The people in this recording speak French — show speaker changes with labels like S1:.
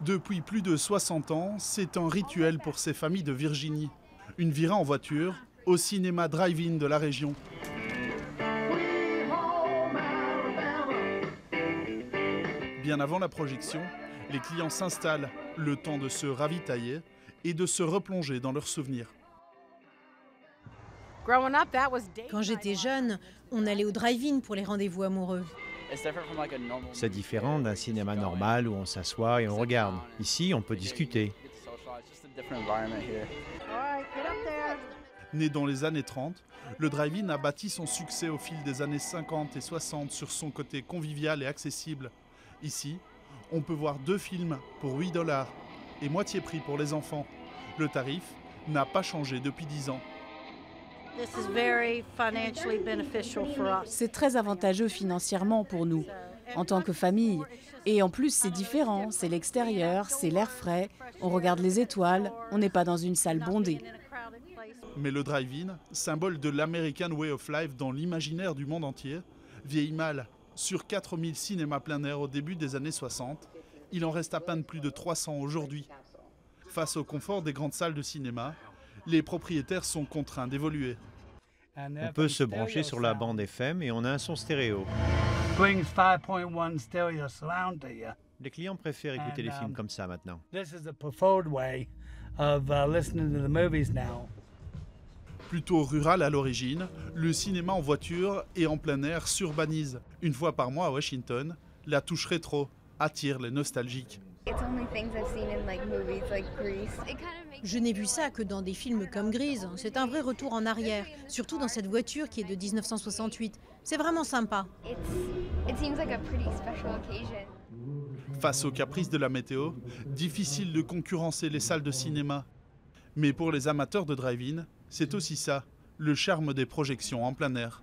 S1: Depuis plus de 60 ans, c'est un rituel pour ces familles de Virginie. Une virée en voiture au cinéma drive-in de la région. Bien avant la projection, les clients s'installent, le temps de se ravitailler et de se replonger dans leurs souvenirs.
S2: Quand j'étais jeune, on allait au drive-in pour les rendez-vous amoureux.
S3: C'est différent d'un cinéma normal où on s'assoit et on regarde. Ici, on peut discuter.
S1: Né dans les années 30, le drive-in a bâti son succès au fil des années 50 et 60 sur son côté convivial et accessible. Ici, on peut voir 2 films pour 8 $ et moitié prix pour les enfants. Le tarif n'a pas changé depuis 10 ans.
S4: C'est très avantageux financièrement pour nous, en tant que famille. Et en plus, c'est différent, c'est l'extérieur, c'est l'air frais, on regarde les étoiles, on n'est pas dans une salle bondée.
S1: Mais le drive-in, symbole de l'American Way of Life dans l'imaginaire du monde entier, vieillit mal. Sur 4000 cinémas plein air au début des années 60, il en reste à peine plus de 300 aujourd'hui. Face au confort des grandes salles de cinéma, les propriétaires sont contraints d'évoluer.
S3: On peut se brancher sur la bande FM et on a un son stéréo. Les clients préfèrent écouter les films comme ça maintenant.
S1: Plutôt rural à l'origine, le cinéma en voiture et en plein air s'urbanise. Une fois par mois à Washington, la touche rétro attire les nostalgiques.
S2: Je n'ai vu ça que dans des films comme Grease. C'est un vrai retour en arrière, surtout dans cette voiture qui est de 1968. C'est vraiment sympa.
S1: Face aux caprices de la météo, difficile de concurrencer les salles de cinéma. Mais pour les amateurs de drive-in, c'est aussi ça, le charme des projections en plein air.